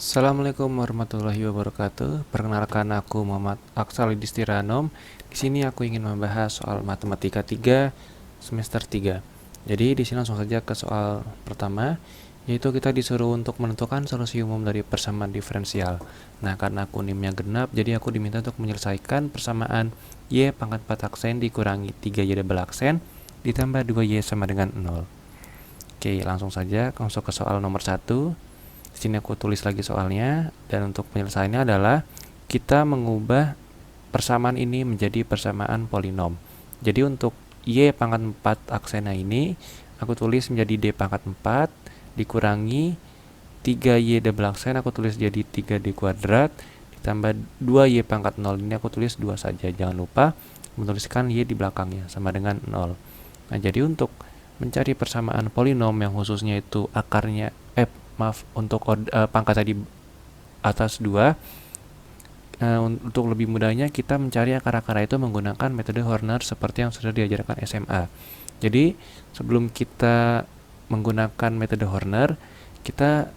Assalamualaikum warahmatullahi wabarakatuh. Perkenalkan aku Muhammad Aksal Idistiranom. Di sini aku ingin membahas soal Matematika 3 semester 3. Jadi di sini langsung saja ke soal pertama, yaitu kita disuruh untuk menentukan solusi umum dari persamaan diferensial. Nah, karena aku NIM-nya genap, jadi aku diminta untuk menyelesaikan persamaan Y pangkat 4 aksen dikurangi 3Y double aksen ditambah 2Y sama dengan 0. Oke, langsung saja masuk ke soal nomor 1. Di sini aku tulis lagi soalnya, dan untuk penyelesaiannya adalah kita mengubah persamaan ini menjadi persamaan polinom. Jadi untuk Y pangkat 4 aksena ini aku tulis menjadi D pangkat 4 dikurangi 3Y double aksen aku tulis jadi 3D kuadrat ditambah 2Y pangkat 0 ini aku tulis 2 saja. Jangan lupa menuliskan Y di belakangnya sama dengan 0. Nah, jadi untuk mencari persamaan polinom yang khususnya itu akarnya untuk pangkat tadi atas 2, untuk lebih mudahnya kita mencari akar-akar itu menggunakan metode Horner seperti yang sudah diajarkan SMA. Jadi sebelum kita menggunakan metode Horner, kita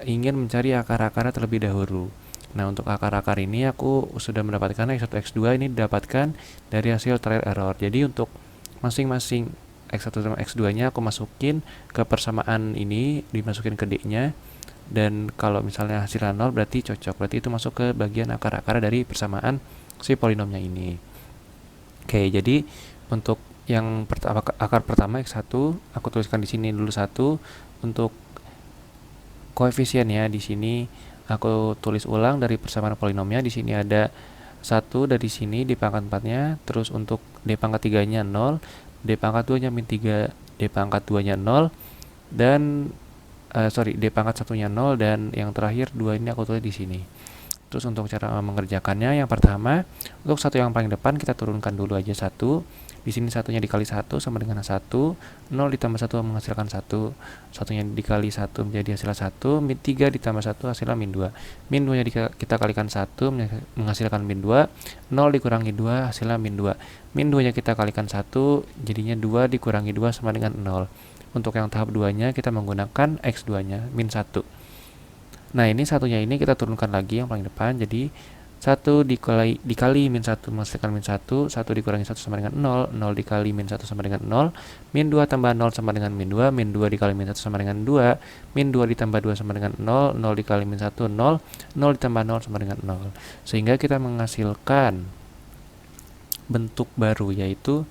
ingin mencari akar-akar terlebih dahulu. Nah, untuk akar-akar ini aku sudah mendapatkan X1, X2 ini didapatkan dari hasil trial error. Jadi untuk masing-masing X1 sama X2 nya aku masukin ke persamaan ini, dimasukin ke D-nya, dan kalau misalnya hasilnya 0 berarti cocok, berarti itu masuk ke bagian akar-akar dari persamaan si polinomnya ini. Oke, jadi untuk yang pertama, akar pertama X1 aku tuliskan di sini dulu 1. Untuk koefisiennya di sini aku tulis ulang dari persamaan polinomnya. Di sini ada 1 dari sini di pangkat 4-nya, terus untuk D pangkat 3-nya 0, D pangkat 2-nya min 3, D pangkat 2-nya 0, dan D pangkat 1-nya 0, dan yang terakhir 2 ini aku tulis di sini. Terus untuk cara mengerjakannya, yang pertama, untuk satu yang paling depan kita turunkan dulu aja 1. Di sini satunya dikali 1 sama dengan 1, 0 ditambah 1 menghasilkan 1, satunya dikali 1 menjadi hasilnya 1, min 3 ditambah 1 hasilnya min 2. Min 2 nya kita kalikan 1 menghasilkan min 2, 0 dikurangi 2 hasilnya min 2. Min 2 nya kita kalikan 1 jadinya 2 dikurangi 2 sama dengan 0. Untuk yang tahap 2 nya kita menggunakan X2 nya min 1. Nah, ini satunya ini kita turunkan lagi yang paling depan, jadi 1 dikali min 1 menghasilkan min 1, 1 dikurangi 1 sama dengan 0, 0 dikali min 1 sama dengan 0, min 2 tambah 0 sama dengan min 2, min 2 dikali min 1 sama dengan 2, min 2 ditambah 2 sama dengan 0, 0 dikali min 1, 0, 0 ditambah 0 sama dengan 0. Sehingga kita menghasilkan bentuk baru, yaitu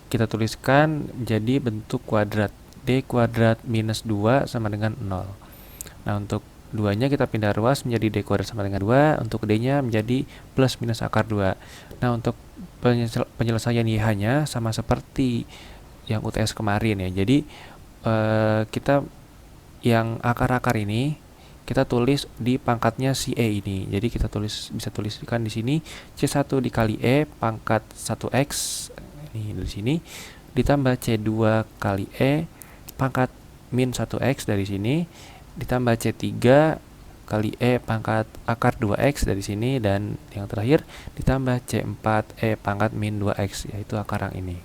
kita tuliskan jadi bentuk kuadrat, D kuadrat minus 2 sama dengan 0. Nah, untuk 2-nya kita pindah ruas menjadi D kuadrat sama dengan 2, untuk D-nya menjadi plus minus akar 2. Nah, untuk penyelesaian YH-nya sama seperti yang UTS kemarin ya. Jadi kita yang akar-akar ini kita tulis di pangkatnya si E ini. Jadi kita bisa tuliskan di sini C1 dikali E pangkat 1X ini dari sini ditambah C2 kali E pangkat min 1X dari sini ditambah C3 kali E pangkat akar 2X dari sini, dan yang terakhir ditambah C4 E pangkat min 2X, yaitu akar yang ini.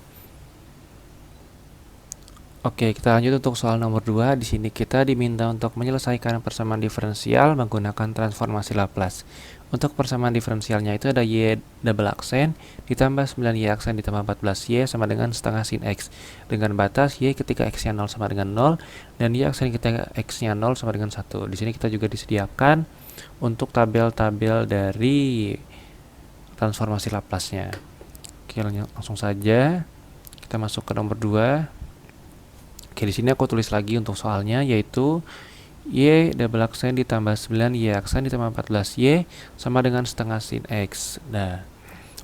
Oke, kita lanjut untuk soal nomor 2. Di sini kita diminta untuk menyelesaikan persamaan diferensial menggunakan transformasi Laplace. Untuk persamaan diferensialnya itu ada Y double aksen ditambah 9Y aksen ditambah 14Y sama dengan setengah sin X, dengan batas Y ketika X-nya 0 sama dengan 0 dan Y aksen ketika X-nya 0 sama dengan 1. Di sini kita juga disediakan untuk tabel-tabel dari transformasi Laplace-nya. Oke, langsung saja kita masuk ke nomor 2. Oke, di sini aku tulis lagi untuk soalnya, yaitu Y double aksen ditambah 9Y aksen ditambah 14Y sama dengan setengah sin X. Nah,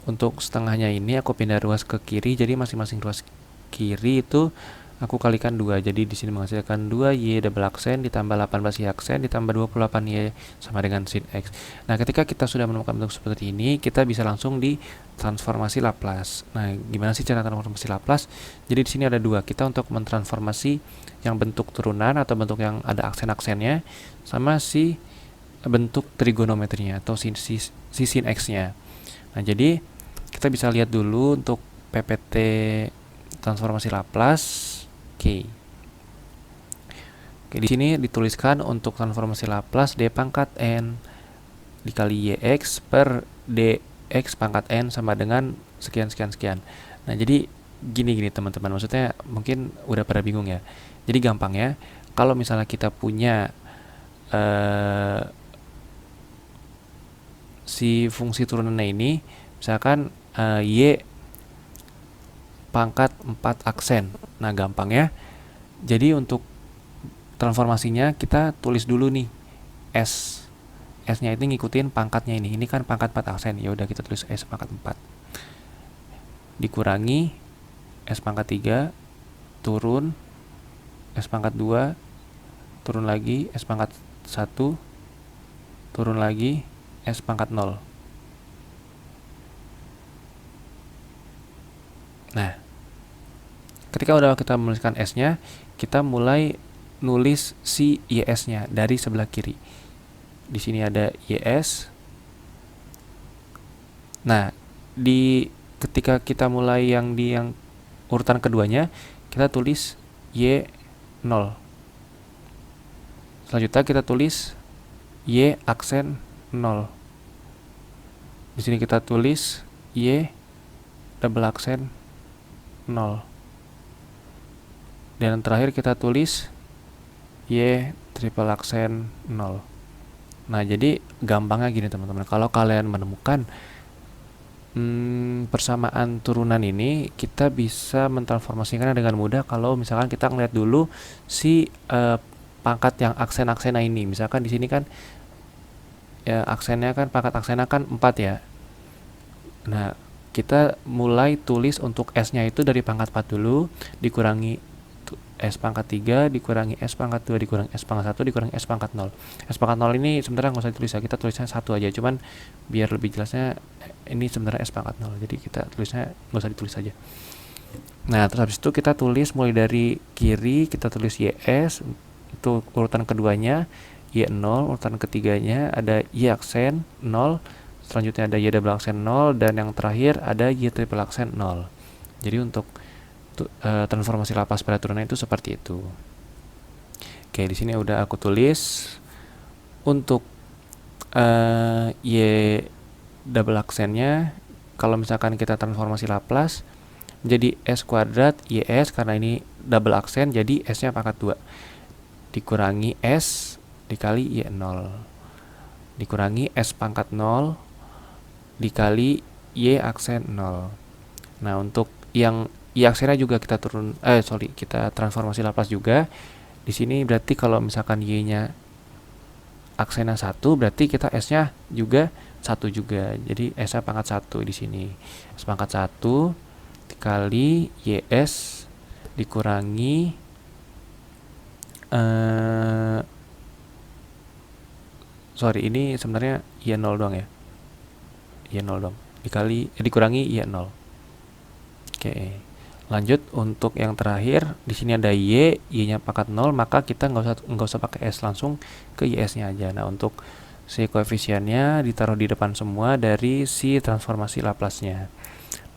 untuk setengahnya ini aku pindah ruas ke kiri, jadi masing-masing ruas kiri itu aku kalikan 2. Jadi di sini menghasilkan 2Y double aksen ditambah 18Y aksen ditambah 28Y sama dengan sin X. Nah, ketika kita sudah menemukan bentuk seperti ini, kita bisa langsung di transformasi Laplace. Nah, gimana sih cara transformasi Laplace? Jadi di sini ada 2. Kita untuk mentransformasi yang bentuk turunan atau bentuk yang ada aksen-aksennya sama si bentuk trigonometrinya atau sin X-nya. Nah, jadi kita bisa lihat dulu untuk PPT transformasi Laplace. Oke. Oke, di sini dituliskan untuk transformasi Laplace d pangkat n dikali yx per dx pangkat n sama dengan sekian sekian sekian. Nah, jadi gini teman-teman, maksudnya mungkin udah pada bingung ya. Jadi gampang ya, kalau misalnya kita punya si fungsi turunannya ini, misalkan y pangkat 4 aksen. Nah, gampang ya. Jadi untuk transformasinya kita tulis dulu nih S. S-nya itu ngikutin pangkatnya ini. Ini kan pangkat 4 aksen. Ya udah kita tulis S pangkat 4. Dikurangi S pangkat 3 turun S pangkat 2 turun lagi S pangkat 1 turun lagi S pangkat 0. Nah, ketika udah kita menuliskan S-nya, kita mulai nulis si YS-nya dari sebelah kiri. Di sini ada YS. Nah, ketika kita mulai yang urutan keduanya, kita tulis Y0. Selanjutnya kita tulis Y aksen 0. Di sini kita tulis Y double aksen 0. Dan terakhir kita tulis Y triple aksen 0. Nah, jadi gampangnya gini teman-teman, kalau kalian menemukan persamaan turunan ini, kita bisa mentransformasikannya dengan mudah kalau misalkan kita ngeliat dulu si pangkat yang aksen-aksennya ini. Misalkan di sini kan ya aksennya kan, pangkat aksennya kan 4 ya. Nah, kita mulai tulis untuk S-nya itu dari pangkat 4 dulu, dikurangi S pangkat 3, dikurangi S pangkat 2, dikurangi S pangkat 1, dikurangi S pangkat 0. S pangkat 0 ini sebenarnya nggak usah ditulis ya, kita tulisnya 1 aja, cuman biar lebih jelasnya ini sebenarnya S pangkat 0, jadi kita tulisnya nggak usah ditulis aja. Nah, terus habis itu kita tulis mulai dari kiri, kita tulis YS, itu urutan keduanya, Y0, urutan ketiganya ada Y aksen 0, selanjutnya ada Y double aksen 0, dan yang terakhir ada Y triple aksen 0. Jadi untuk transformasi Laplace pada turunan itu seperti itu. Oke, di sini udah aku tulis untuk Y double aksennya. Kalau misalkan kita transformasi Laplace jadi S kuadrat YS, karena ini double aksen jadi S-nya pangkat 2 dikurangi S dikali Y0 dikurangi S pangkat 0 dikali Y aksen 0. Nah, untuk yang Y aksennya juga kita kita transformasi Laplace juga. Di sini berarti kalau misalkan Y-nya aksennya 1, berarti kita S-nya juga 1 juga. Jadi S-nya pangkat 1 di sini. S pangkat 1 dikali YS dikurangi ini sebenarnya Y0 doang ya. Y0 doang. Dikurangi Y0. Oke. Lanjut untuk yang terakhir, di sini ada Y-nya pangkat 0, maka kita nggak usah pakai S, langsung ke YS-nya aja. Nah, untuk si koefisiennya ditaruh di depan semua dari si transformasi Laplace-nya.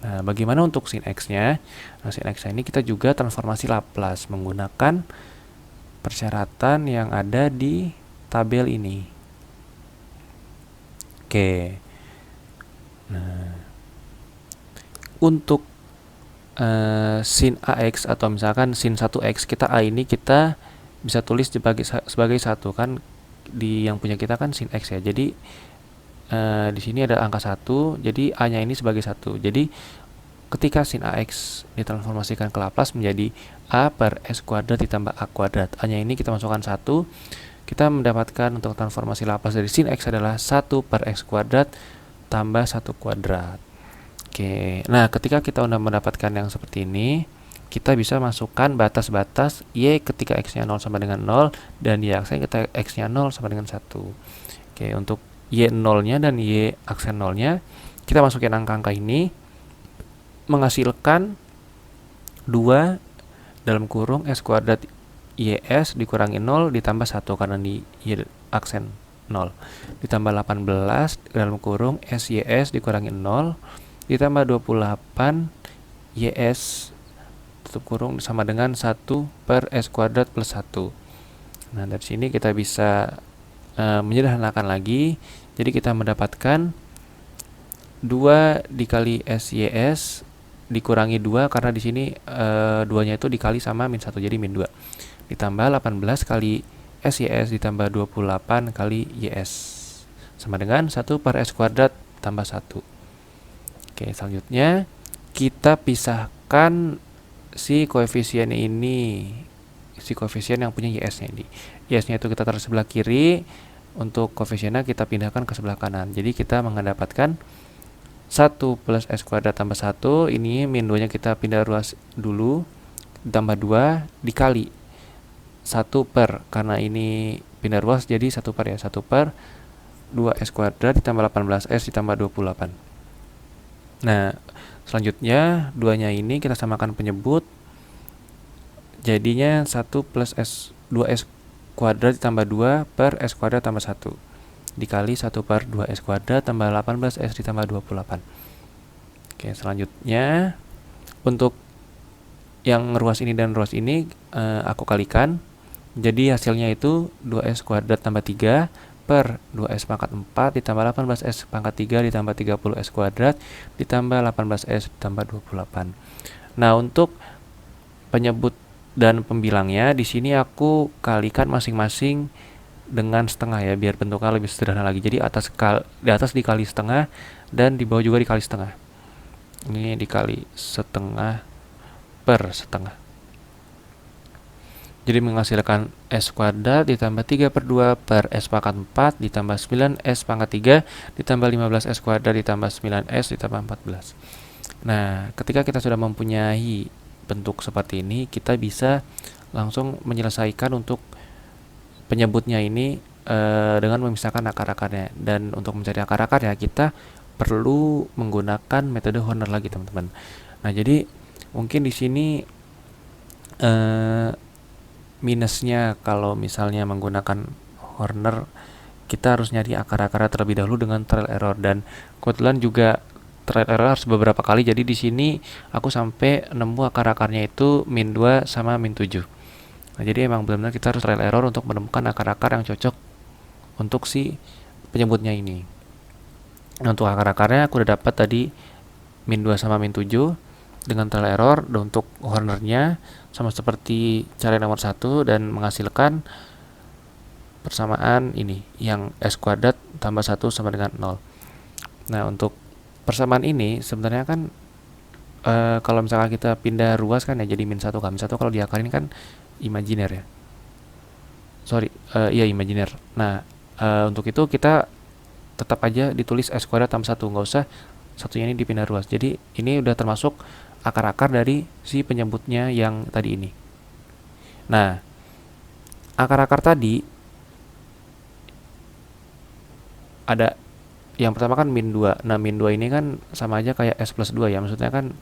Nah, bagaimana untuk sin X-nya? Nah, sin X ini kita juga transformasi Laplace menggunakan persyaratan yang ada di tabel ini. Oke. Nah, untuk sin AX atau misalkan sin 1X, kita A ini kita bisa tulis sebagai 1 kan, di yang punya kita kan sin X ya. Jadi di sini ada angka 1, jadi A-nya ini sebagai 1. Jadi ketika sin AX ditransformasikan ke Laplace menjadi A per S kuadrat ditambah A kuadrat. A-nya ini kita masukkan 1, kita mendapatkan untuk transformasi Laplace dari sin X adalah 1 per X kuadrat tambah 1 kuadrat. Oke, nah ketika kita udah mendapatkan yang seperti ini, kita bisa masukkan batas-batas Y ketika X-nya 0 sama dengan 0, dan Y aksen ketika X-nya 0 sama dengan 1. Oke, untuk Y0-nya dan Y aksen 0-nya, kita masukin angka-angka ini, menghasilkan 2 dalam kurung S kuadrat YS dikurangi 0 ditambah 1, karena di Y aksen 0, ditambah 18 dalam kurung SYS dikurangi 0 ditambah 28 YS tutup kurung sama dengan 1 per S kuadrat plus 1. Nah, dari sini kita bisa menyederhanakan lagi. Jadi kita mendapatkan 2 dikali SYS dikurangi 2 karena di sini 2-nya itu dikali sama min 1 jadi min 2. Ditambah 18 kali SYS ditambah 28 kali YS sama dengan 1 per S kuadrat tambah 1. Oke, selanjutnya kita pisahkan si koefisien ini, si koefisien yang punya YS-nya ini. YS-nya itu kita taruh sebelah kiri, untuk koefisiennya kita pindahkan ke sebelah kanan. Jadi kita mendapatkan 1 plus S kuadrat tambah 1, ini min 2-nya kita pindah ruas dulu, tambah 2 dikali 1 per, karena ini pindah ruas jadi 1 per ya, 1 per 2S kuadrat ditambah 18S ditambah 28. Nah, selanjutnya 2-nya ini kita samakan penyebut, jadinya 1 plus 2S kuadrat ditambah 2 per S kuadrat tambah 1 dikali 1 per 2S kuadrat tambah 18S ditambah 28. Oke, selanjutnya untuk yang ruas ini dan ruas ini aku kalikan, jadi hasilnya itu 2S kuadrat tambah 3 per 2S pangkat 4 ditambah 18S pangkat 3 ditambah 30S kuadrat ditambah 18S ditambah 28. Nah, untuk penyebut dan pembilangnya di sini aku kalikan masing-masing dengan setengah ya, biar bentuknya lebih sederhana lagi. Jadi di atas dikali setengah dan di bawah juga dikali setengah. Ini dikali setengah per setengah. Jadi menghasilkan S kuadrat ditambah 3 per 2 per S pangkat 4 ditambah 9S pangkat 3 ditambah 15S kuadrat ditambah 9S ditambah 14. Nah, ketika kita sudah mempunyai bentuk seperti ini, kita bisa langsung menyelesaikan untuk penyebutnya ini dengan memisahkan akar-akarnya. Dan untuk mencari akar-akarnya kita perlu menggunakan metode Horner lagi, teman-teman. Nah, jadi mungkin di sini minusnya kalau misalnya menggunakan Horner, kita harus nyari akar-akarnya terlebih dahulu dengan trial error, dan kebetulan juga trial error harus beberapa kali. Jadi di sini aku sampai nemu akar-akarnya itu min 2 sama min 7. Nah, jadi emang benar-benar kita harus trial error untuk menemukan akar-akar yang cocok untuk si penyebutnya ini. Nah, untuk akar-akarnya aku udah dapat tadi min 2 sama min 7 dengan trial error. Dan untuk Hornernya sama seperti cara nomor 1 dan menghasilkan persamaan ini yang S kuadrat tambah 1 sama dengan 0. Nah, untuk persamaan ini sebenarnya kan kalau misalkan kita pindah ruas kan ya jadi min 1 kan. Min 1 kalau diakarin kan imajiner ya. Iya imajiner. Nah, untuk itu kita tetap aja ditulis S kuadrat tambah 1, nggak usah satunya ini dipindah ruas. Jadi ini udah termasuk akar-akar dari si penyebutnya yang tadi ini. Nah, akar-akar tadi ada yang pertama kan min 2. Nah, min 2 ini kan sama aja kayak S plus 2 ya. Maksudnya kan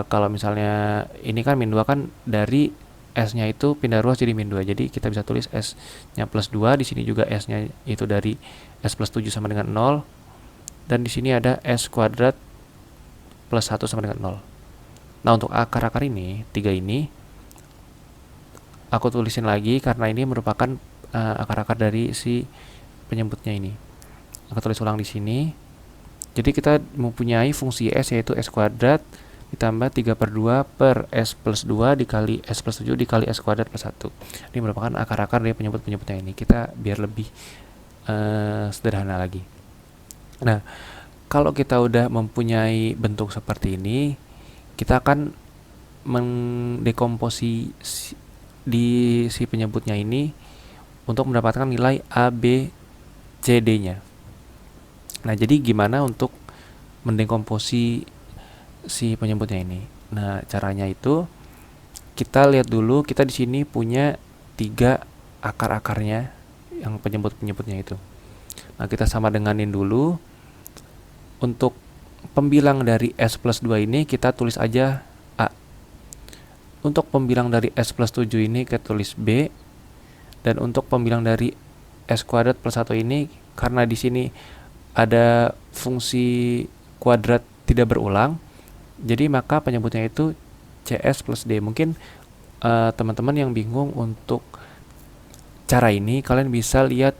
kalau misalnya ini kan min 2 kan dari S-nya itu pindah ruas jadi min 2. Jadi kita bisa tulis S-nya plus 2, di sini juga S-nya itu dari S plus 7 sama dengan 0. Dan di sini ada S kuadrat plus 1 sama dengan 0. Nah, untuk akar-akar ini, 3 ini aku tulisin lagi karena ini merupakan akar-akar dari si penyebutnya ini. Aku tulis ulang di sini. Jadi kita mempunyai fungsi S yaitu S kuadrat ditambah 3 per 2 per S plus 2 dikali S plus 7 dikali S kuadrat plus 1. Ini merupakan akar-akar dari penyebut-penyebutnya ini. Kita biar lebih sederhana lagi. Nah, kalau kita udah mempunyai bentuk seperti ini, kita akan mendekomposi di si penyebutnya ini untuk mendapatkan nilai A, B, C, D-nya. Nah, jadi gimana untuk mendekomposi si penyebutnya ini? Nah, caranya itu kita lihat dulu, kita di sini punya 3 akar-akarnya yang penyebut-penyebutnya itu. Nah, kita sama denganin dulu. Untuk pembilang dari S plus 2 ini kita tulis aja A. Untuk pembilang dari S plus 7 ini kita tulis B. Dan untuk pembilang dari S kuadrat plus 1 ini, karena di sini ada fungsi kuadrat tidak berulang, jadi maka penyebutnya itu CS plus D. Mungkin teman-teman yang bingung untuk cara ini kalian bisa lihat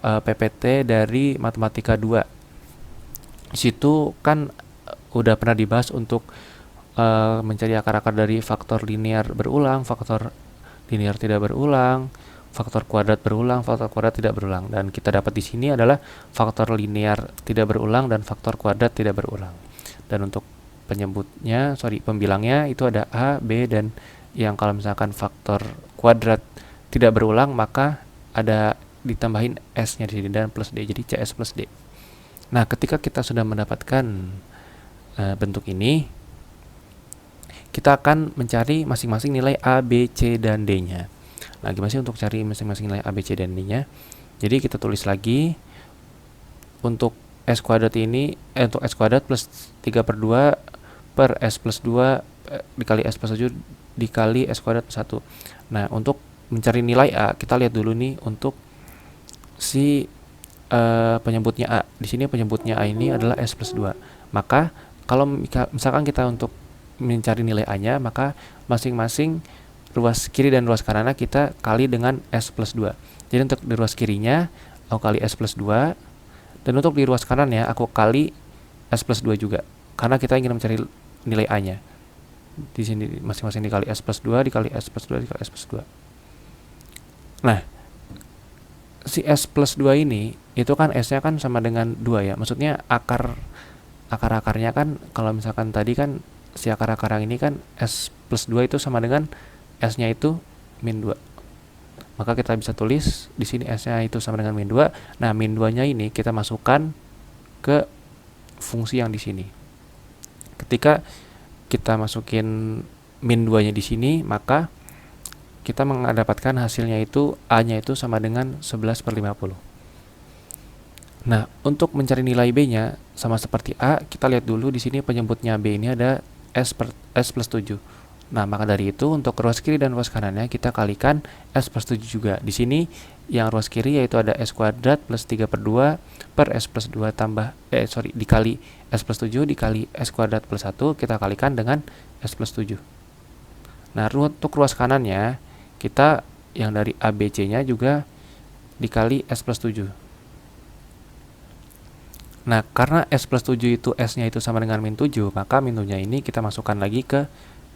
PPT dari Matematika 2. Di situ kan udah pernah dibahas untuk mencari akar-akar dari faktor linear berulang, faktor linear tidak berulang, faktor kuadrat berulang, faktor kuadrat tidak berulang. Dan kita dapat di sini adalah faktor linear tidak berulang dan faktor kuadrat tidak berulang. Dan untuk pembilangnya itu ada A, B, dan yang kalau misalkan faktor kuadrat tidak berulang maka ada ditambahin S-nya di sini dan plus D, jadi CS plus D. Nah, ketika kita sudah mendapatkan bentuk ini, kita akan mencari masing-masing nilai A, B, C, dan D-nya. Nah, gimana sih untuk cari masing-masing nilai A, B, C, dan D-nya? Jadi kita tulis lagi untuk S kuadrat ini, untuk S kuadrat plus 3/2 per S plus 2 dikali S plus 7 dikali S kuadrat plus 1. Nah, untuk mencari nilai A, kita lihat dulu nih untuk si penyebutnya A. Di sini penyebutnya A ini adalah S plus 2. Maka kalau misalkan kita untuk mencari nilai A-nya, maka masing-masing ruas kiri dan ruas kanannya kita kali dengan S plus 2. Jadi untuk di ruas kirinya aku kali S plus 2, dan untuk di ruas kanannya aku kali S plus 2 juga, karena kita ingin mencari nilai A-nya. Di sini masing-masing dikali S plus 2 dikali S plus 2 dikali S plus 2. Nah, si S plus 2 ini itu kan S-nya kan sama dengan 2 ya. Maksudnya akar-akarnya kan, kalau misalkan tadi kan si akar-akar yang ini kan S plus 2 itu sama dengan S-nya itu min 2. Maka kita bisa tulis di sini S-nya itu sama dengan min 2. Nah, min 2-nya ini kita masukkan ke fungsi yang di sini. Ketika kita masukin min 2-nya di sini, maka kita mendapatkan hasilnya itu A-nya itu sama dengan 11/50. Nah, untuk mencari nilai B-nya sama seperti A, kita lihat dulu di sini penyebutnya B ini ada S plus 7. Nah, maka dari itu untuk ruas kiri dan ruas kanannya kita kalikan S plus 7 juga. Di sini yang ruas kiri yaitu ada S kuadrat plus 3/2 per S plus 2 dikali S plus 7 dikali S kuadrat plus 1, kita kalikan dengan S plus 7. Nah, untuk ruas kanannya kita yang dari ABC-nya juga dikali S plus 7. Nah, karena S plus 7 itu S-nya itu sama dengan min 7, maka min 7-nya ini kita masukkan lagi ke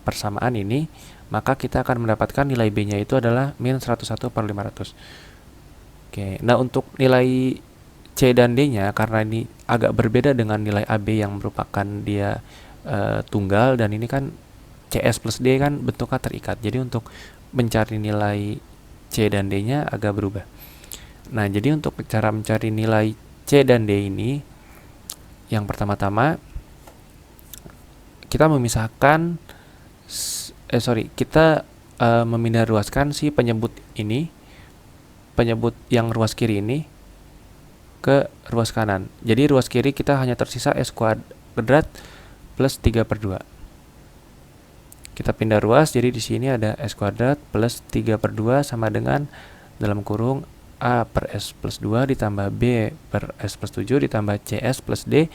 persamaan ini, maka kita akan mendapatkan nilai B-nya itu adalah min 101/500. Oke, nah untuk nilai C dan D-nya, karena ini agak berbeda dengan nilai AB yang merupakan dia tunggal, dan ini kan CS plus D kan bentuknya terikat. Jadi untuk mencari nilai C dan D-nya agak berubah. Nah, jadi untuk cara mencari nilai C dan D ini, yang pertama-tama kita memisahkan kita memindah ruaskan si penyebut ini, penyebut yang ruas kiri ini ke ruas kanan. Jadi ruas kiri kita hanya tersisa S kuadrat plus 3/2. Kita pindah ruas, jadi di sini ada S kuadrat plus 3/2 sama dengan dalam kurung A per S plus 2 ditambah B per S plus 7 ditambah CS plus D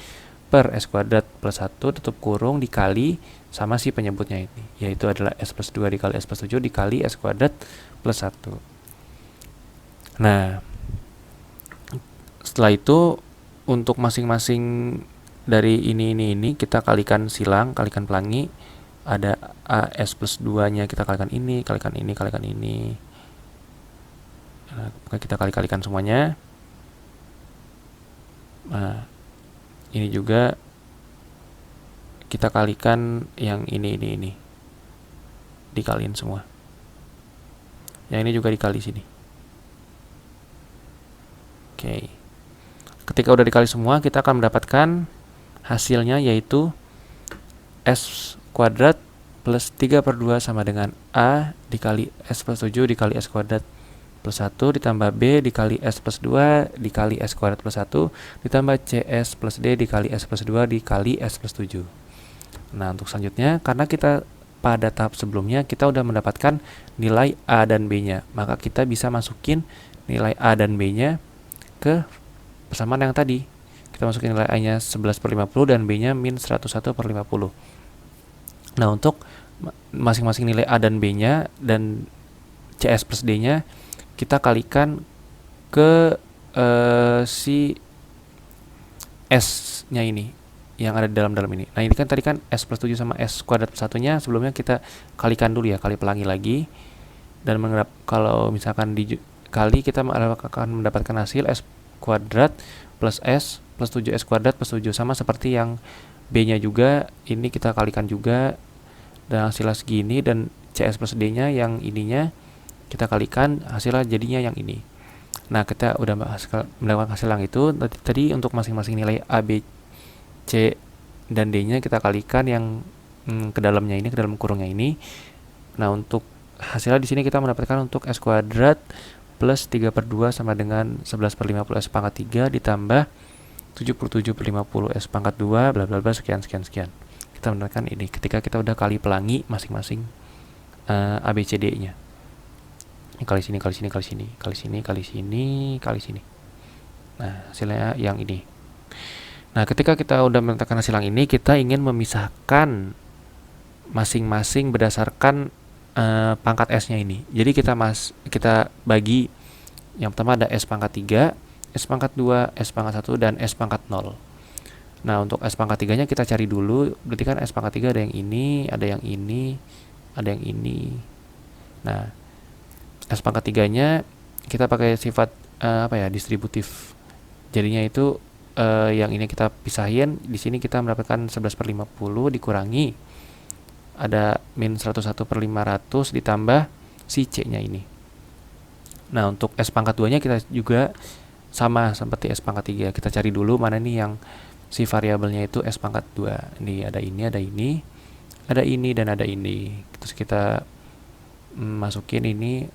per S kuadrat plus 1 tutup kurung dikali sama si penyebutnya ini, yaitu adalah S plus 2 dikali S plus 7 dikali S kuadrat plus 1. Nah, setelah itu untuk masing-masing dari ini kita kalikan silang, kalikan pelangi. Ada S plus 2-nya kita kalikan ini, kalikan ini, kalikan ini. Nah, kita kali-kalikan semuanya. Nah, ini juga kita kalikan yang ini dikaliin semua. Yang ini juga dikali sini. Oke. Ketika udah dikali semua, kita akan mendapatkan hasilnya yaitu S kuadrat plus 3/2 sama dengan A dikali S plus 7 dikali S kuadrat plus 1 ditambah B dikali S plus 2 dikali S kuadrat plus 1 ditambah CS plus D dikali S plus 2 dikali S plus 7. Nah, untuk selanjutnya, karena kita pada tahap sebelumnya kita udah mendapatkan nilai A dan B-nya, maka kita bisa masukin nilai A dan B-nya ke persamaan yang tadi. Kita masukin nilai A-nya 11/50 dan B-nya min 101/50. Nah, untuk masing-masing nilai A dan B-nya dan CS plus D-nya kita kalikan ke si S-nya ini yang ada di dalam ini. Nah, ini kan tadi kan S plus 7 sama S kuadrat satunya sebelumnya kita kalikan dulu ya, kali pelangi lagi. Dan kalau misalkan dikali, kita akan mendapatkan hasil S kuadrat plus S plus 7S kuadrat plus 7, sama seperti yang B-nya juga, ini kita kalikan juga dan hasilnya segini, dan CS plus D-nya yang ininya kita kalikan, hasilnya jadinya yang ini. Nah, kita udah mendapatkan hasil yang itu. Tadi untuk masing-masing nilai A, B, C, dan D-nya kita kalikan yang ke dalamnya ini, ke dalam kurungnya ini. Nah, untuk hasilnya di sini kita mendapatkan untuk S kuadrat plus 3/2 sama dengan 11/50 S pangkat 3 ditambah 77/50 S pangkat 2 bla bla bla sekian. Kita mendapatkan ini ketika kita udah kali pelangi masing-masing A, B, C, D-nya. Kali sini. Nah, hasilnya yang ini. Nah, ketika kita udah menentukan hasil yang ini, kita ingin memisahkan masing-masing berdasarkan pangkat S-nya ini. Jadi kita bagi, yang pertama ada S pangkat 3, S pangkat 2, S pangkat 1, dan S pangkat 0. Nah, untuk S pangkat 3-nya kita cari dulu. Berarti kan S pangkat 3 ada yang ini, ada yang ini, ada yang ini. Nah, S pangkat 3-nya kita pakai sifat distributif. Jadinya itu yang ini kita pisahin. Di sini kita mendapatkan 11/50 dikurangi ada min 101/500 ditambah si C-nya ini. Nah, untuk S pangkat 2-nya kita juga sama seperti S pangkat 3. Kita cari dulu mana nih yang si variabelnya itu S pangkat 2. Ini ada ini, ada ini, ada ini, dan ada ini. Terus kita masukin ini,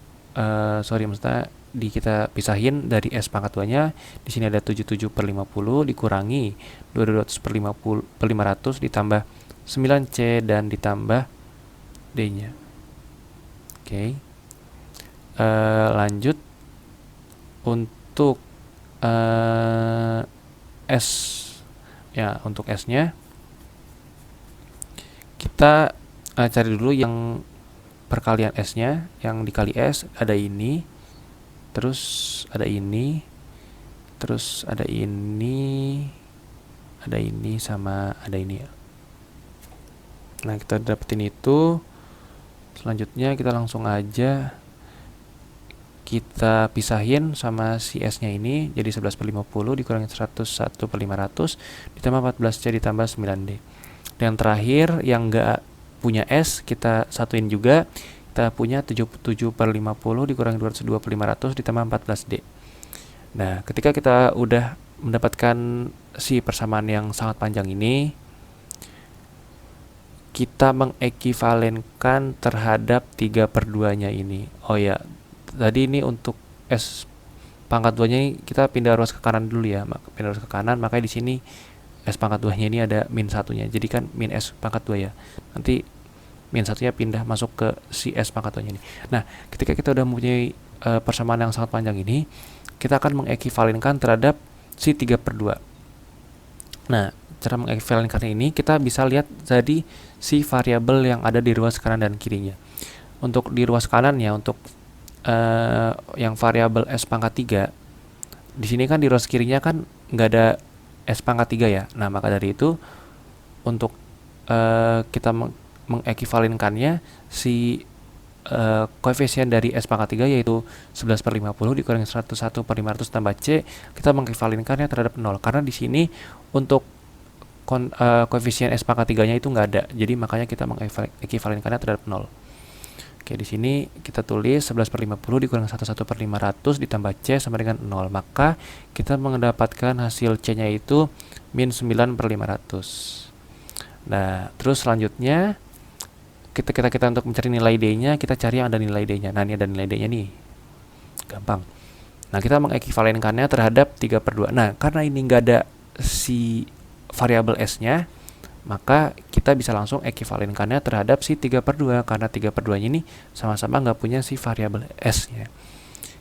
kita pisahin dari S pangkat 2-nya. Di sini ada 77/50 dikurangi 200/500 ditambah 9C dan ditambah D-nya. Oke. Lanjut untuk S ya, untuk S-nya kita cari dulu yang perkalian S-nya, yang dikali S ada ini, terus ada ini, terus ada ini, sama ada ini ya. Nah, kita dapetin itu. Selanjutnya kita langsung aja kita pisahin sama si S-nya ini, jadi 11/50 dikurangi 101/500 ditambah 14C ditambah 9D. Dan terakhir yang enggak punya S kita satuin juga. Kita punya 77/50 dikurangi 202/500 ditambah 14D. Nah, ketika kita udah mendapatkan si persamaan yang sangat panjang ini, kita mengekivalenkan terhadap 3/2-nya ini. Oh ya, tadi ini untuk S pangkat 2-nya kita pindah ruas ke kanan dulu ya. Pindah ruas ke kanan, makanya di sini S pangkat 2-nya ini ada min 1-nya. Jadi kan min S pangkat 2 ya. Nanti min 1-nya pindah masuk ke si S pangkat 2-nya ini. Nah, ketika kita udah mempunyai persamaan yang sangat panjang ini, kita akan mengekivalenkan terhadap si 3/2. Nah, cara mengekivalenkan ini kita bisa lihat jadi si variabel yang ada di ruas kanan dan kirinya. Untuk di ruas kanan ya, untuk yang variabel S pangkat 3, di sini kan di ruas kirinya kan nggak ada S pangkat 3 ya. Nah, maka dari itu untuk kita mengekivalenkannya, si koefisien dari S pangkat 3 yaitu 11/50 dikurangi 101/500 tambah C, kita mengekivalenkannya terhadap 0 karena di sini untuk koefisien S pangkat 3-nya itu nggak ada. Jadi makanya kita mengekivalenkannya terhadap 0. Oke, di sini kita tulis 11/50 dikurangi 101/500 ditambah C sama dengan 0. Maka kita mendapatkan hasil C-nya itu min 9/500. Nah, terus selanjutnya kita untuk mencari nilai D-nya, kita cari yang ada nilai D-nya. Nah, ini ada nilai D-nya nih. Gampang. Nah, kita mengekivalenkannya terhadap 3/2. Nah, karena ini nggak ada si variabel S-nya, maka kita bisa langsung ekivalenkannya terhadap si 3/2 karena 3/2-nya ini sama-sama nggak punya si variabel S-nya.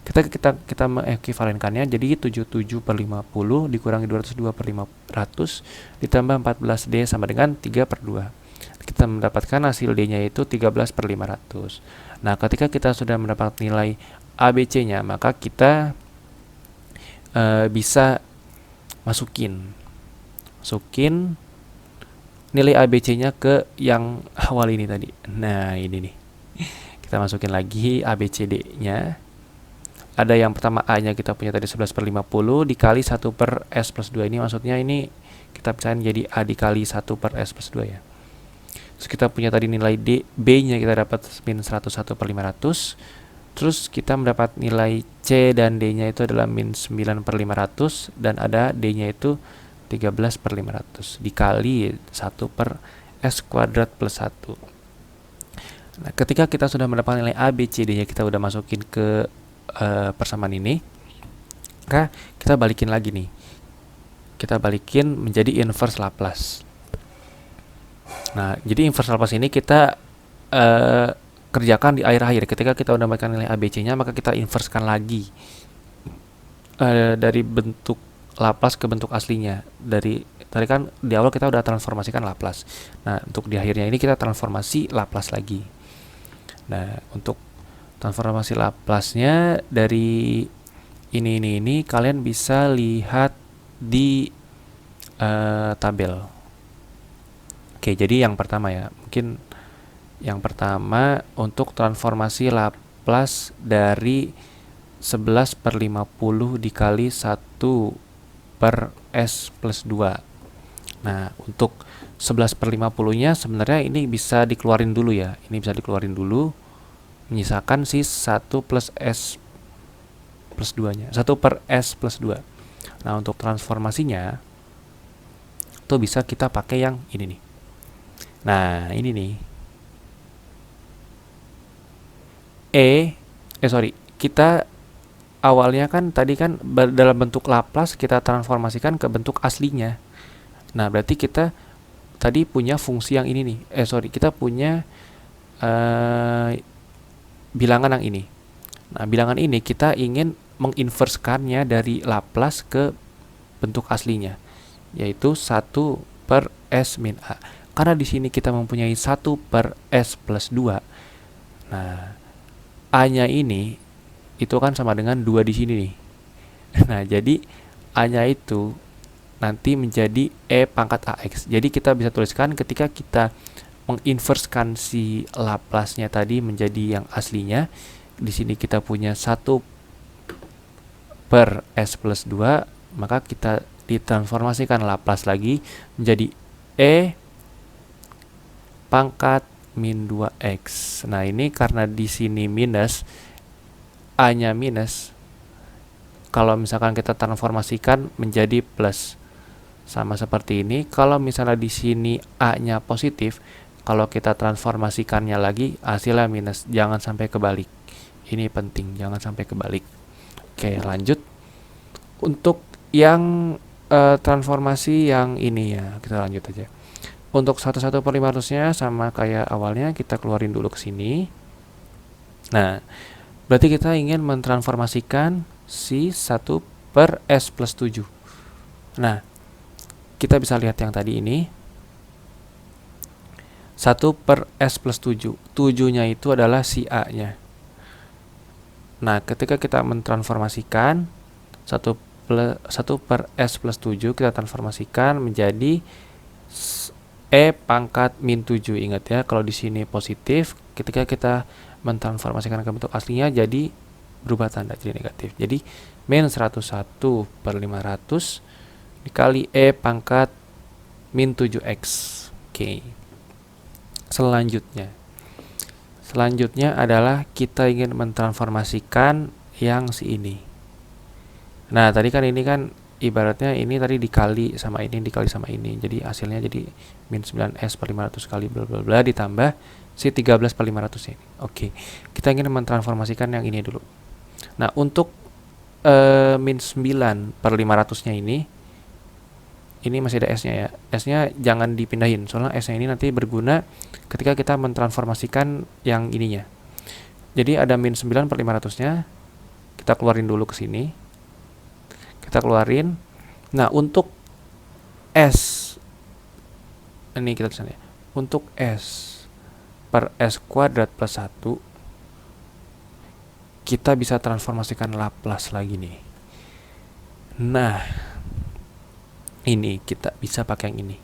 Kita mengekivalenkannya jadi 77/50 dikurangi 202/500 ditambah 14D sama dengan 3/2. Kita mendapatkan hasil D-nya itu 13/500. Nah, ketika kita sudah mendapat nilai ABC-nya, maka kita bisa masukin nilai ABC-nya ke yang awal ini tadi. Nah, ini nih. Kita masukin lagi ABCD-nya. Ada yang pertama A-nya kita punya tadi 11/50 dikali 1/S+2. Ini maksudnya ini kita pisahin jadi A dikali 1/S+2 ya. Terus kita punya tadi nilai B-nya kita dapat min 101/500. Terus kita mendapat nilai C dan D-nya itu adalah min 9/500 dan ada D-nya itu 13/500 dikali 1/S² plus 1. Nah, ketika kita sudah mendapat nilai A, B, C, D-nya kita udah masukin ke persamaan ini, maka kita balikin lagi nih. Kita balikin menjadi inverse Laplace. Nah, jadi inverse Laplace ini kita kerjakan di akhir-akhir. Ketika kita udah mendapatkan nilai A, B, C-nya, maka kita inversekan lagi dari bentuk Laplace ke bentuk aslinya. Tadi kan di awal kita udah transformasikan Laplace. Nah, untuk di akhirnya ini kita transformasi Laplace lagi. Nah, untuk transformasi Laplace-nya dari ini kalian bisa lihat di tabel. Oke, jadi yang pertama ya, mungkin yang pertama untuk transformasi Laplace dari 11/50 dikali 1/S+2. Nah, untuk 11/50-nya sebenarnya ini bisa dikeluarin dulu ya. Ini bisa dikeluarin dulu, menyisakan si 1/S+2-nya. 1/S+2. Nah, untuk transformasinya tuh bisa kita pakai yang ini nih. Nah, ini nih. Kita awalnya kan tadi kan dalam bentuk Laplace kita transformasikan ke bentuk aslinya. Nah, berarti kita tadi punya fungsi yang ini nih. Kita punya bilangan yang ini. Nah, bilangan ini kita ingin menginversekannya dari Laplace ke bentuk aslinya, yaitu 1/S min A. Karena di sini kita mempunyai 1/S+2. Nah, A-nya ini itu kan sama dengan 2 di sini nih. Nah, jadi A-nya itu nanti menjadi E pangkat AX. Jadi kita bisa tuliskan ketika kita menginversekan si Laplace-nya tadi menjadi yang aslinya. Di sini kita punya 1/S+2, maka kita ditransformasikan Laplace lagi menjadi E pangkat min 2X. Nah, ini karena di sini minus, A-nya minus. Kalau misalkan kita transformasikan menjadi plus. Sama seperti ini. Kalau misalnya di sini A-nya positif, kalau kita transformasikannya lagi hasilnya minus. Jangan sampai kebalik. Ini penting, jangan sampai kebalik. Oke, lanjut. Untuk yang transformasi yang ini ya, kita lanjut aja. Untuk 1/500-nya sama kayak awalnya, kita keluarin dulu ke sini. Nah, berarti kita ingin mentransformasikan si 1/S+7. Nah, kita bisa lihat yang tadi ini 1/S+7. 7-nya itu adalah si A-nya. Nah, ketika kita mentransformasikan 1/S+7, kita transformasikan menjadi E pangkat min 7. Ingat ya, kalau di sini positif, ketika kita mentransformasikan ke bentuk aslinya jadi berubah tanda jadi negatif. Jadi min 101/500 dikali E pangkat min 7X. Oke. Selanjutnya adalah kita ingin mentransformasikan yang si ini. Nah, tadi kan ini kan ibaratnya ini tadi dikali sama ini, dikali sama ini. Jadi hasilnya jadi min 9S/500 kali bla bla bla ditambah si 13/500 ini. Oke. Kita ingin mentransformasikan yang ini dulu. Nah, untuk min 9/500-nya ini masih ada S-nya ya. S-nya jangan dipindahin, soalnya S-nya ini nanti berguna ketika kita mentransformasikan yang ininya. Jadi ada min 9/500-nya. Kita keluarin dulu ke sini. Kita keluarin. Nah, untuk S ini kita tulisan ya. Untuk S per S² plus 1 kita bisa transformasikan Laplace lagi nih. Nah, ini kita bisa pakai yang ini.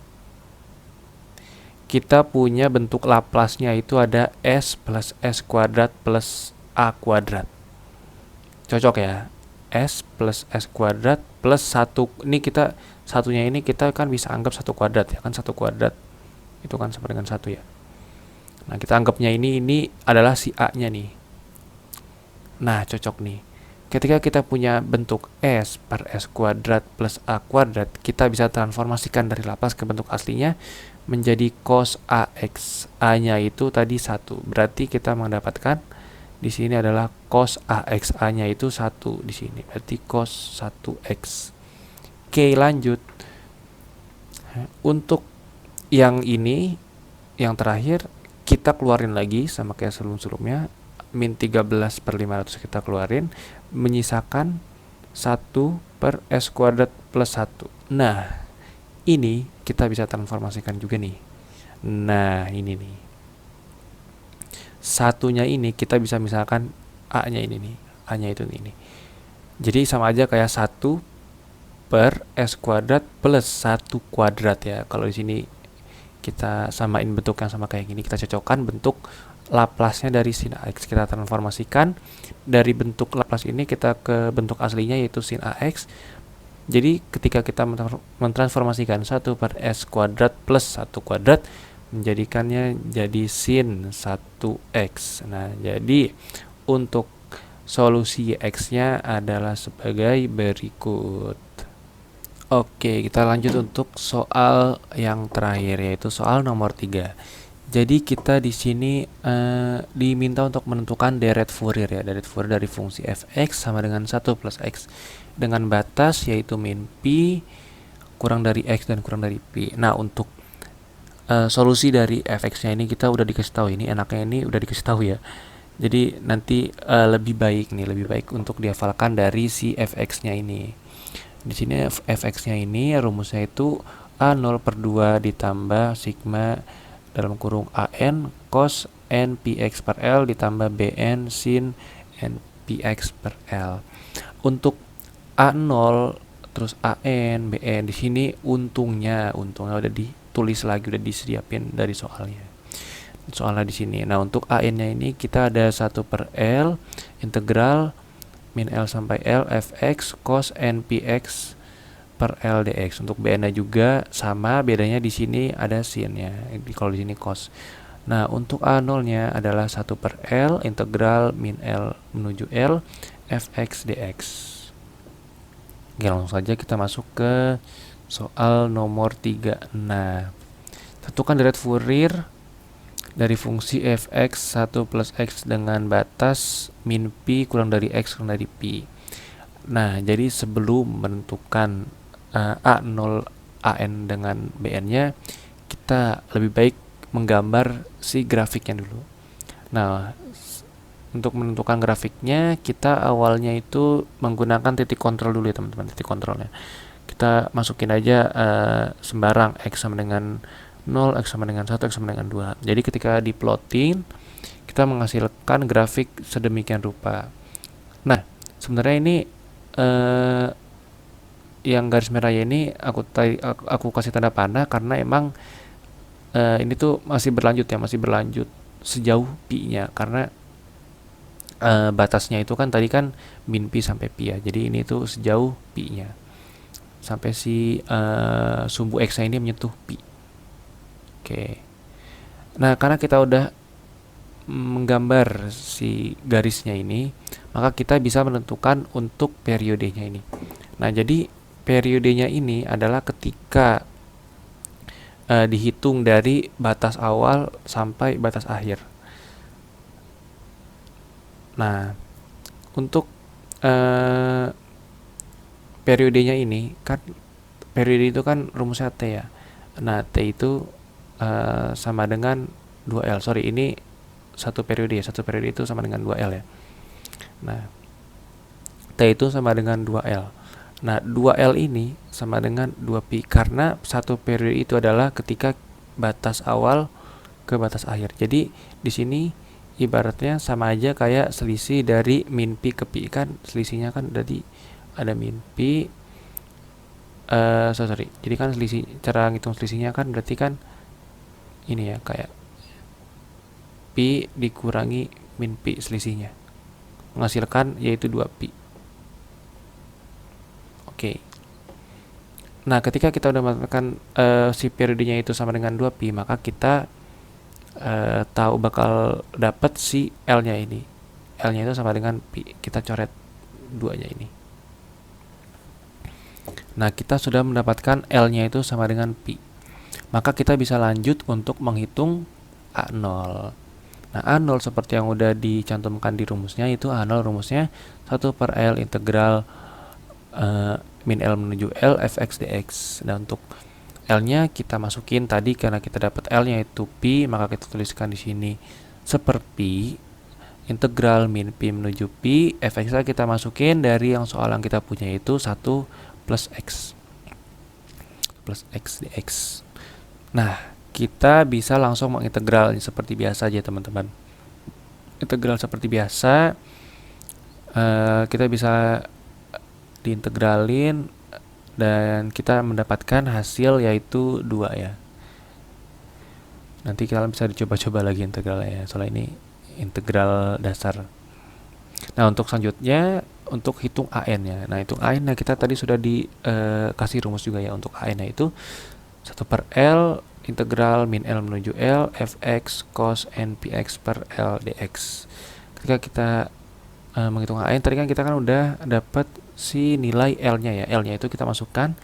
Kita punya bentuk Laplace-nya itu ada S plus S kuadrat plus A kuadrat. Cocok ya? S plus S kuadrat plus 1. Ini kita, satunya ini kita kan bisa anggap 1 kuadrat ya kan, 1 kuadrat itu kan sama dengan 1 ya. Nah, kita anggapnya ini adalah si A-nya nih. Nah, cocok nih. Ketika kita punya bentuk S per S kuadrat plus A kuadrat, kita bisa transformasikan dari Laplace ke bentuk aslinya menjadi cos AX. A-nya itu tadi 1. Berarti kita mendapatkan di sini adalah cos AX. A-nya itu 1 di sini. Berarti cos 1X. Oke, lanjut. Untuk yang ini, yang terakhir, kita keluarin lagi sama kayak sebelum-sebelumnya. Min 13/500 kita keluarin, menyisakan 1 per S kuadrat plus 1. Nah, ini kita bisa transformasikan juga nih. Nah, ini nih. Satunya ini kita bisa misalkan A-nya ini nih. A-nya itu ini. Jadi sama aja kayak 1 per S kuadrat plus 1 kuadrat ya. Kalau di sini kita samain bentuk yang sama kayak gini, kita cocokkan bentuk Laplace-nya dari sin AX. Kita transformasikan dari bentuk Laplace ini kita ke bentuk aslinya yaitu sin AX. Jadi ketika kita mentransformasikan 1 per S kuadrat plus 1 kuadrat, menjadikannya jadi sin 1X. Nah, jadi untuk solusi X-nya adalah sebagai berikut. Oke, kita lanjut untuk soal yang terakhir, yaitu soal nomor 3. Jadi kita di sini diminta untuk menentukan deret Fourier ya, deret Fourier dari fungsi f(x) sama dengan 1 plus x dengan batas yaitu min pi kurang dari x dan kurang dari pi. Nah, untuk solusi dari f(x)-nya ini kita udah dikasih tahu, ini enaknya ini udah dikasih tahu ya. Jadi nanti lebih baik untuk dihafalkan dari si f(x)-nya ini. Di sini f(x)-nya ini rumusnya itu A0/2 ditambah sigma dalam kurung an cos n px per L ditambah bn sin n px per L. Untuk A0 terus an bn di sini untungnya udah ditulis lagi, udah disediapin dari soalnya di sini. Nah, untuk an-nya ini kita ada 1 per L integral min L sampai L fx cos n px per L dx. Untuk bn-nya juga sama, bedanya di sini ada sin-nya. Kalau di sini cos. Nah, untuk A0-nya adalah 1 per L integral min L menuju L fx dx. Oke, langsung saja kita masuk ke soal nomor 3. Nah, tentukan deret Fourier dari fungsi fx 1 plus x dengan batas min pi kurang dari x kurang dari pi. Nah, jadi sebelum menentukan A0 an dengan bn-nya, kita lebih baik menggambar si grafiknya dulu. Nah, untuk menentukan grafiknya, kita awalnya itu menggunakan titik kontrol dulu ya teman-teman, titik kontrolnya. Kita masukin aja sembarang x sama dengan 0, x sama dengan 1, x sama dengan 2. Jadi ketika diplotting, kita menghasilkan grafik sedemikian rupa. Nah, sebenarnya ini yang garis merahnya ini aku kasih tanda panah karena emang ini tuh masih berlanjut sejauh pi-nya, karena batasnya itu kan tadi kan min pi sampai pi ya. Jadi ini tuh sejauh pi-nya sampai si sumbu x-nya ini menyentuh pi. Oke. Nah, karena kita udah menggambar si garisnya ini, maka kita bisa menentukan untuk periodenya ini. Nah, jadi periodenya ini adalah ketika dihitung dari batas awal sampai batas akhir. Nah, untuk periodenya ini kan, periode itu kan rumusnya T ya. Nah, T itu sama dengan 2L. Sorry, ini satu periode ya. Satu periode itu sama dengan 2L ya. Nah, T itu sama dengan 2L. Nah, 2L ini sama dengan 2pi karena satu periode itu adalah ketika batas awal ke batas akhir. Jadi di sini ibaratnya sama aja kayak selisih dari min pi ke pi, kan selisihnya kan jadi ada min pi, sorry, jadi kan selisih, cara ngitung selisihnya kan berarti kan ini ya, kayak pi dikurangi min pi selisihnya, menghasilkan yaitu 2 pi. Oke. Nah, ketika kita udah mendapatkan si periodenya itu sama dengan 2 pi, maka kita tahu bakal dapat si L-nya ini. L-nya itu sama dengan pi. Kita coret 2-nya ini. Nah, kita sudah mendapatkan L-nya itu sama dengan pi. Maka kita bisa lanjut untuk menghitung A0. Nah, A0 seperti yang udah dicantumkan di rumusnya, itu A0 rumusnya 1/L integral min L menuju L fx dx. Dan untuk L-nya kita masukin tadi, karena kita dapat L-nya itu pi, maka kita tuliskan di sini seperpi integral min pi menuju pi, fx kita masukin dari yang soal yang kita punya itu 1 plus x dx. Nah, kita bisa langsung mengintegral seperti biasa aja teman-teman. Integral seperti biasa, kita bisa diintegralin dan kita mendapatkan hasil yaitu 2 ya. Nanti kalian bisa dicoba-coba lagi integralnya ya, soalnya ini integral dasar. Nah, untuk selanjutnya untuk hitung AN-nya. Nah, hitung AN-nya kita tadi sudah dikasih rumus juga ya. Untuk AN-nya itu 1/L integral min L menuju L fx cos n px per L dx. Ketika kita menghitung AN, tadi kan kita kan udah dapat si nilai L-nya ya. L-nya itu kita masukkan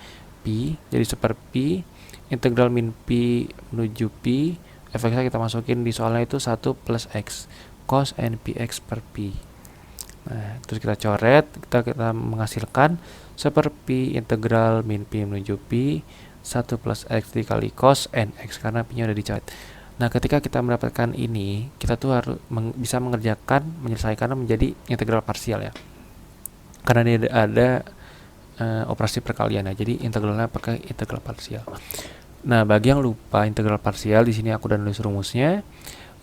pi, jadi seperpi integral min pi menuju pi, fx kita masukin di soalnya itu 1 plus x cos n px per pi. Nah, terus kita coret, kita menghasilkan seperpi integral min pi menuju pi 1 plus x dikali cos nx, karena pi nya udah dicoret. Nah, ketika kita mendapatkan ini, kita tuh harus bisa menyelesaikannya menjadi integral parsial ya, karena dia ada operasi perkalian ya, jadi integralnya pakai integral parsial. Nah, bagi yang lupa integral parsial, di sini aku udah nulis rumusnya.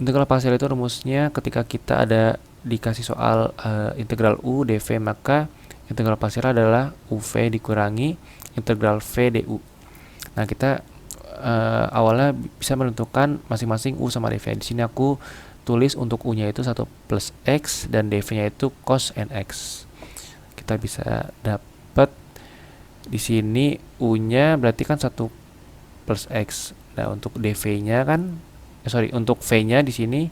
Integral parsial itu rumusnya ketika kita ada dikasih soal integral u dv, maka integral parsial adalah uv dikurangi integral v du. Nah, kita awalnya bisa menentukan masing-masing u sama dv. Di sini aku tulis untuk u-nya itu 1 plus x dan dv-nya itu cos nx. Kita bisa dapat di sini u-nya berarti kan 1 plus x. Nah, untuk dv-nya kan untuk v-nya di sini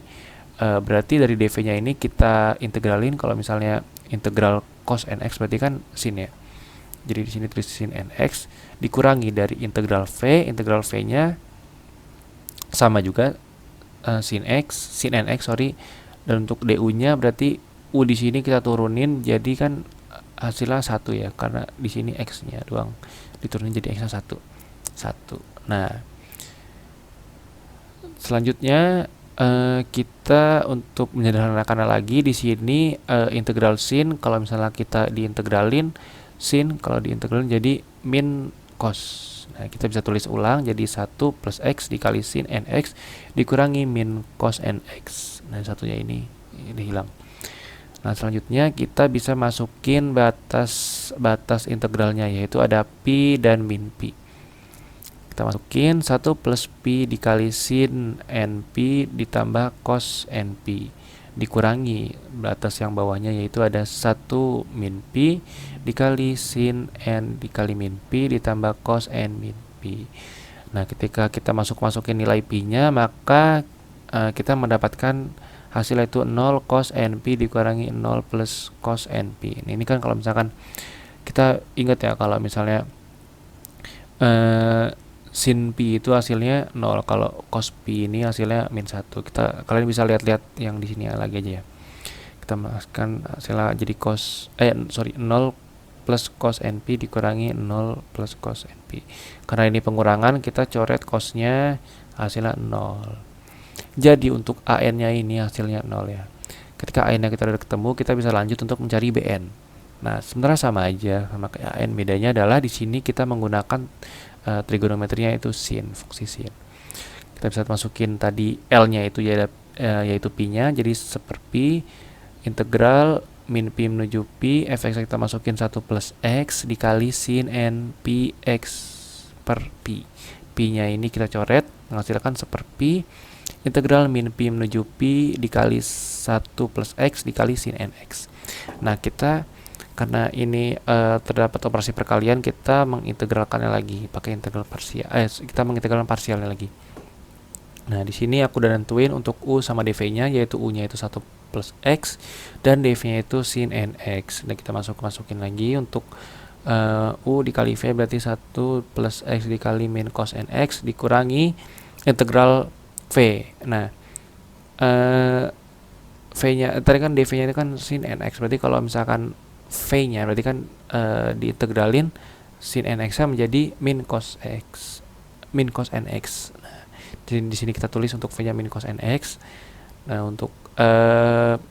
berarti dari dv-nya ini kita integralin. Kalau misalnya integral cos nx berarti kan sin ya. Jadi di sini tulis sin nx dikurangi dari integral v-nya sama juga sin nx dan untuk du-nya berarti u di sini kita turunin, jadi kan hasilnya 1 ya, karena di sini x-nya doang diturunin jadi x-nya 1. Nah, selanjutnya kita untuk menyederhanakan lagi di sini integral sin, kalau misalnya kita diintegralin sin, kalau diintegralin jadi min cos. Nah, kita bisa tulis ulang jadi 1 plus x dikali sin nx dikurangi min cos nx. Nah, satunya ini hilang. Nah, selanjutnya kita bisa masukin batas integralnya, yaitu ada pi dan min pi. Kita masukin 1 plus pi dikali sin np ditambah cos np dikurangi batas yang bawahnya, yaitu ada 1 min pi dikali sin n dikali min pi ditambah cos n min pi. Nah, ketika kita masukin nilai pi nya, maka kita mendapatkan hasil itu 0 cos np dikurangi 0 plus cos np. Ini kan kalau misalkan kita ingat ya, kalau misalnya sin pi itu hasilnya 0, kalau cos pi ini hasilnya min 1. Kalian bisa lihat-lihat yang di sini lagi aja ya. Kita masukkan hasilnya jadi 0 plus cos np dikurangi 0 plus cos np. Karena ini pengurangan, kita coret cosnya, hasilnya 0. Jadi untuk an-nya ini hasilnya 0 ya. Ketika an-nya kita udah ketemu, kita bisa lanjut untuk mencari bn. Nah, sebenarnya sama aja sama kayak an, bedanya adalah di sini kita menggunakan trigonometrinya itu sin, fungsi sin. Kita bisa masukin tadi L-nya itu ya yaitu pi-nya, jadi 1 pi integral min pi menuju pi, fx kita masukin 1 plus x dikali sin n pi x per pi. Pi-nya ini kita coret, menghasilkan 1 pi integral min pi menuju pi dikali 1 plus x dikali sin nx. Nah, kita karena ini terdapat operasi perkalian, kita mengintegralkannya lagi pakai integral parsial. Kita mengintegralkan parsialnya lagi. Nah, di sini aku udah nentuin untuk u sama dv-nya, yaitu u-nya itu 1 plus x dan dv-nya itu sin nx. Nah, kita masukin lagi untuk u dikali v berarti 1 plus x dikali min cos nx dikurangi integral v. Nah, v-nya tadi kan dv-nya itu kan sin nx, berarti kalau misalkan v-nya berarti kan diintegralin sin nx-nya menjadi min cos nx. Nah, di sini kita tulis untuk v-nya min cos nx. Nah, untuk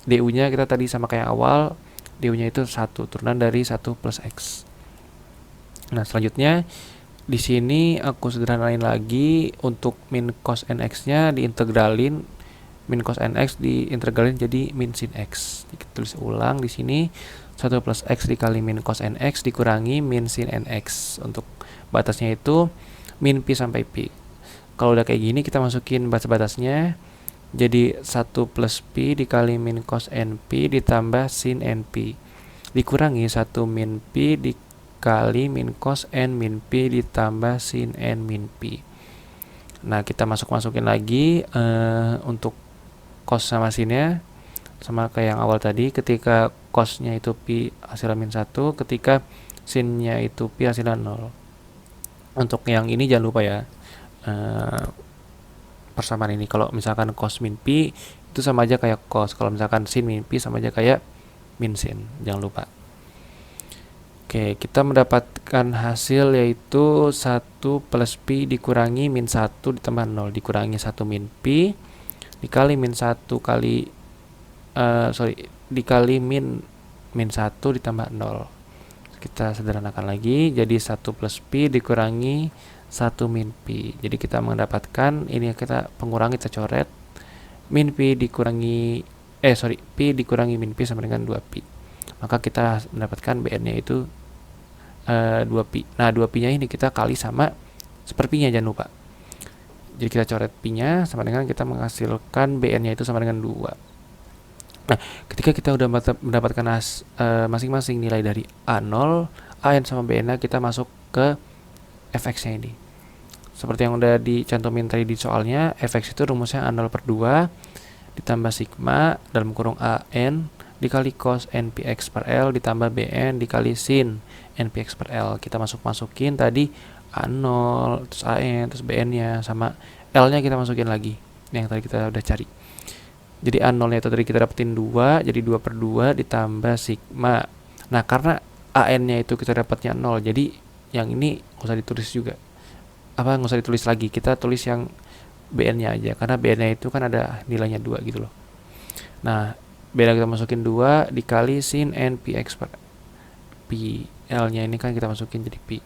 du-nya kita tadi sama kayak awal, du-nya itu 1 turunan dari 1 plus x. Nah, selanjutnya di sini aku sederhanain lagi, untuk min cos nx-nya diintegralin, min cos nx diintegralin jadi min sin x. Kita tulis ulang di sini 1 plus x dikali min cos nx dikurangi min sin nx. Untuk batasnya itu min pi sampai pi. Kalau udah kayak gini, kita masukin batas-batasnya. Jadi 1 plus pi dikali min cos np ditambah sin np dikurangi 1 min pi dikali min cos n min pi ditambah sin n min pi. Nah, kita masukin lagi untuk cos sama sinnya sama kayak yang awal tadi. Ketika cosnya itu pi hasilnya min 1, ketika sinnya itu pi hasilnya 0. Untuk yang ini jangan lupa ya, persamaan ini, kalau misalkan cos min pi itu sama aja kayak cos, kalau misalkan sin min pi sama aja kayak min sin, jangan lupa. Oke, kita mendapatkan hasil yaitu 1 plus pi dikurangi min 1 ditambah 0 dikurangi 1 min pi dikali min 1 kali dikali min 1 ditambah 0. Kita sederhanakan lagi, jadi 1 plus pi dikurangi 1 min pi. Jadi kita mendapatkan ini, kita pengurangi, kita coret min pi dikurangi pi dikurangi min pi sama dengan 2 pi. Maka kita mendapatkan bn-nya itu 2 pi. Nah, 2 pi-nya ini kita kali sama seperpinya, jangan lupa. Jadi kita coret pi-nya sama dengan kita menghasilkan bn-nya itu sama dengan 2. Nah, ketika kita udah mendapatkan masing-masing nilai dari A0, AN sama BN-nya, kita masuk ke fx-nya ini. Seperti yang udah dicantumin tadi di soalnya, fx itu rumusnya A0 per 2 ditambah sigma dalam kurung AN dikali cos npx per L ditambah BN dikali sin npx per L. Kita masukin tadi A0, terus AN, terus BN-nya, sama L-nya kita masukin lagi yang tadi kita udah cari. Jadi A0-nya itu tadi kita dapetin 2, jadi 2 per 2 ditambah sigma. Nah, karena AN-nya itu kita dapatnya 0, jadi yang ini nggak usah ditulis juga. Nggak usah ditulis lagi, kita tulis yang BN-nya aja, karena BN-nya itu kan ada nilainya 2 gitu loh. Nah, BN kita masukin 2 dikali sin npx per pi. L-nya ini kan kita masukin jadi pi.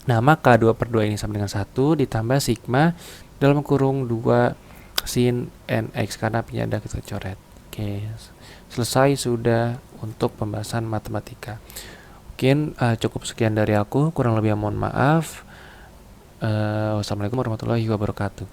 Nah, maka 2 per 2 ini sama dengan 1 ditambah sigma dalam kurung 2 sin nx, karena pi-nya ada kita coret. Oke, selesai sudah untuk pembahasan matematika. Mungkin cukup sekian dari aku, kurang lebih mohon maaf. Wassalamualaikum warahmatullahi wabarakatuh.